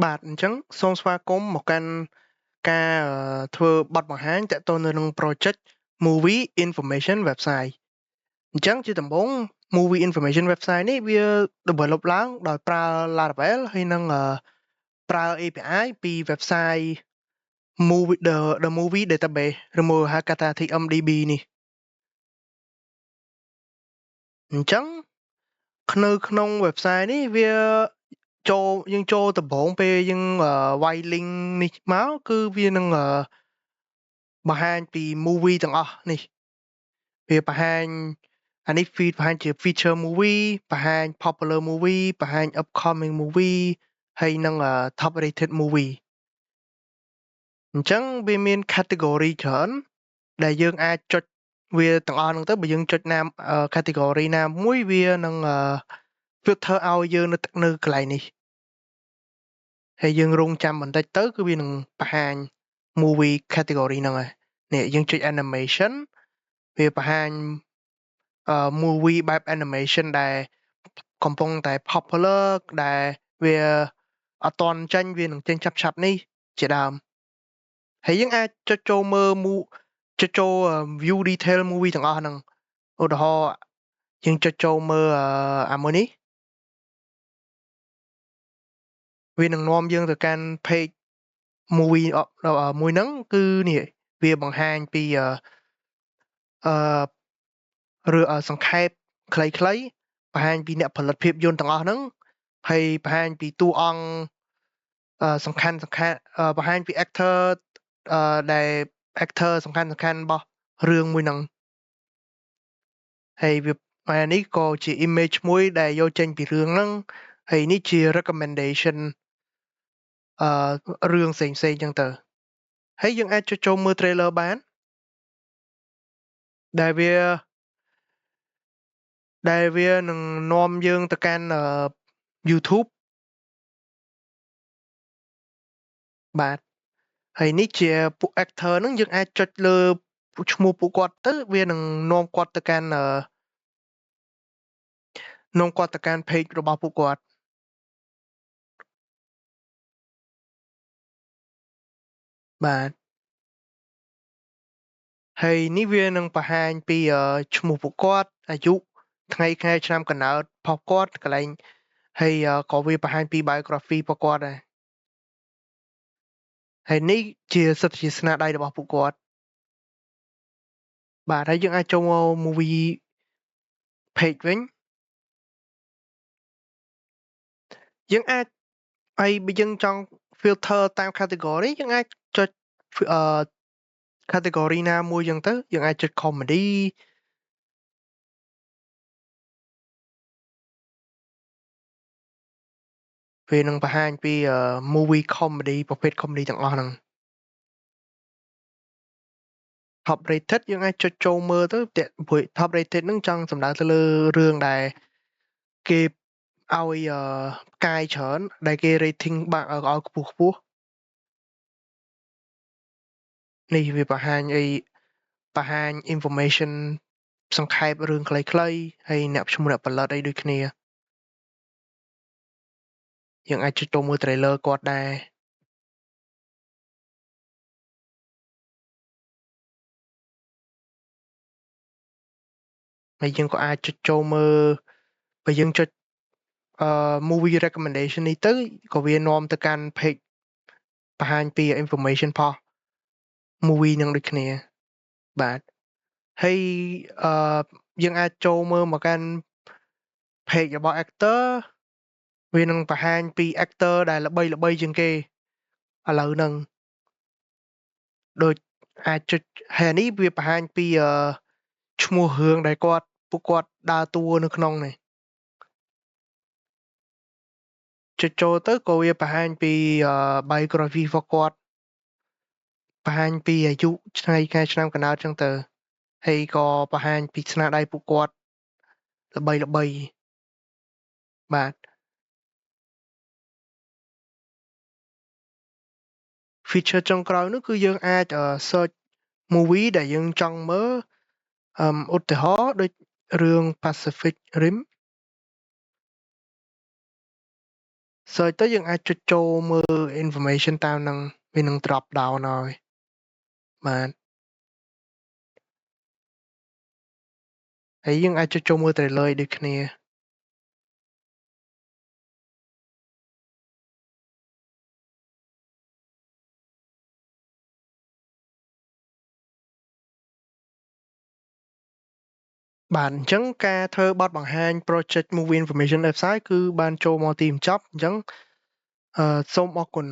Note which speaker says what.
Speaker 1: បាទអញ្ចឹងសូមស្វាគមន៍មកកាន់ការធ្វើបទបង្ហាញតាក់ទងនៅនឹង project Movie Information Website អញ្ចឹងជាដំបូង Movie Information Website នេះវា develop ឡើងដោយប្រើ Laravel ហើយនឹងប្រើ API ពី website Movie the Movie Database ឬមកហៅកាត់ថា TMDB នេះអញ្ចឹងនៅក្នុង website នេះវាយើងចូលដំបូងពេលយើងវាយ link នេះមកគឺវានឹងបង្ហាញពី movie ទាំងអស់នេះវាបង្ហាញអានេះ feed បង្ហាញជា feature movie បង្ហាញ popular movie បង្ហាញ upcoming movie ហើយនិង top rated movie អញ្ចឹងវាមាន category ច្រើនដែលយើងអាចចុចវាទាំងអស់ហ្នឹងទៅបើយើងចុចណា category ណាមួយវានឹង filter ឲ្យយើងនៅកន្លែងនេះហើយយើងរងចាំបន្តិចទៅគឺវានឹងបង្ហាញ movie category ហ្នឹងហើយនេះយើងចុច animation វាបង្ហាញmovie បែប animation ដែលកំពុងតែ popular ដែលវាអត់ទាន់ចេញវានឹងចេញឆាប់ៗនេះជាដើមហើយយើងអាចចុចចូលមើលចុចចូល view detail movie ទាំងអស់ហ្នឹងឧទាហរណ៍យើងចុចចូលមើលអាមួយនេះវានឹងនាំយើងទៅកាន់ page movie មួយហ្នឹងគឺនេះវាបង្ហាញពីអឺសង្ខេបខ្លីៗបង្ហាញពីអ្នកផលិតភាពយន្តទាំងអស់ហ្នឹងហើយបង្ហាញពីតួអង្គសំខាន់បង្ហាញពី actor ដែល actor សំខាន់របស់រឿងមួយហ្នឹងហើយវាអានេះក៏ជា image មួយដែលយកចេញពីរឿងហ្នឹងហើយនេះជា recommendation រឿងផ្សេងៗចឹងទៅហើយយើងអាចចុចចូលមើល trailer បានដែលវានឹងនាំយើងទៅកាន់ YouTube បាទហើយនេះជាពួក actor ហ្នឹងយើងអាចចុចលើឈ្មោះពួកគាត់ទៅវានឹងនាំគាត់ទៅកាន់page របស់ពួកគាត់បាទហើយនេះវានឹងបង្ហាញពីឈ្មោះពួកគាត់អាយុថ្ងៃខែឆ្នាំកំណើតរបស់គាត់កន្លែងហើយក៏វាបង្ហាញពី biography របស់គាត់ដែរហើយនេះជាសិទ្ធិជាស្នាដៃរបស់ពួកគាត់បាទហើយយើងអាចចូលមក movie page វិញយើងអាចហើយបើយើងចង់ filter តាម category យើងអាចចុចcategory ណាមួយចឹងទៅយើងអាចចុច comedy វានឹងបង្ហាញពី movie comedy ប្រភេទ comedy ទាំងអស់ហ្នឹង top rated យើងអាចចុចចូលមើលទៅព្រោះ top rated ហ្នឹងចង់សំដៅទៅលើរឿងដែលគេឲ្យផ្កាយច្រើនដែលគេ rating បាក់ឲ្យខ្ពស់នេះវាបង្ហាញបង្ហាញ information សង្ខេបរឿងខ្លីៗហើយអ្នកឈ្មោះអ្នកផលិតអីដូចគ្នាយើងអាចចុចចូលមើល trailer គាត់ដែរហើយយើងក៏អាចចុចចូលមើលបើយើងចុចmovie recommendation នេះទៅក៏វានាំទៅកាន់ page បង្ហាញពី information ផុស movie នឹងដូចគ្នាបាទហើយអឺយើងអាចចូលមើលមកកាន់ page របស់ actor វានឹងបង្ហាញពី actor ដែលល្បីជាងគេឥឡូវហ្នឹងដូចអាចចុចហើយនេះវាបង្ហាញពីឈ្មោះរឿងដែលពួកគាត់ដើរតួនៅក្នុងនេះចុចចូលទៅក៏វាបង្ហាញពីbiography របស់គាត់បង្ហាញពីអាយុថ្ងៃខែឆ្នាំកំណើតចឹងទៅហើយក៏បង្ហាញពីស្នាដៃពួកគាត់ល្បីបាទ feature ចុងក្រោយនោះគឺយើងអាច search movie ដែលយើងចង់មើលឧទាហរណ៍ដូចរឿង Pacific Rim search ទៅយើងអាចចុចចូលមើល information តាមនឹងវានឹង drop down ហើយបាទហើយយើងអាចចុចចូលមើល trailer ឲ្យដូចគ្នាបាទអញ្ចឹងការធ្វើបទបង្ហាញ project movie information website គឺបានចូលមកទីបញ្ចប់អញ្ចឹងសូមអរគុណ